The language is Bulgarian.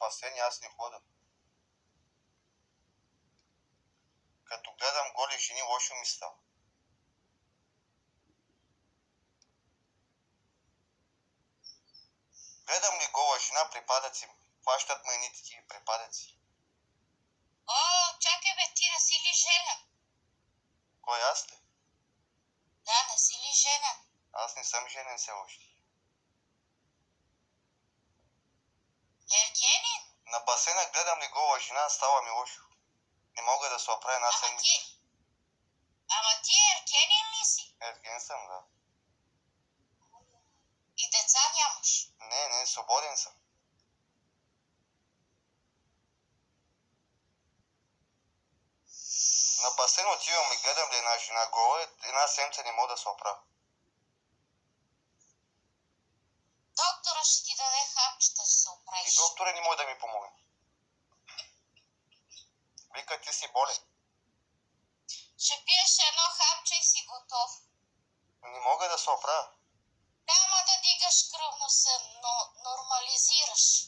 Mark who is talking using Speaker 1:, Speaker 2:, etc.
Speaker 1: басейн аз не хода. Като гледам голи жени, лошо ми става. Гледам ли гола жена, припадъци хващат ме едни такива припадъци.
Speaker 2: О, чакай бе, ти не си ли жена?
Speaker 1: Кой, аз ли?
Speaker 2: Да, не си ли жена?
Speaker 1: Аз не съм женен все още.
Speaker 2: Евгений?
Speaker 1: На басейна гледам ли гола жена, става ми лошо. Не мога да се оправя една седмица.
Speaker 2: Ама ти Евгений ли си?
Speaker 1: Ерген съм, да.
Speaker 2: И деца нямаш?
Speaker 1: Не, свободен съм. На басейн отивам и гледам ли една жена гола, една седмица не мога да се оправя.
Speaker 2: Доктора ще ти даде хапчета, ще се
Speaker 1: И
Speaker 2: оправиш.
Speaker 1: доктора не може да ми помогне. Вика, ти си болен.
Speaker 2: Ще пиеш едно хапче и си готов.
Speaker 1: Не мога да се оправя.
Speaker 2: Няма да дигаш кръвно се, но нормализираш.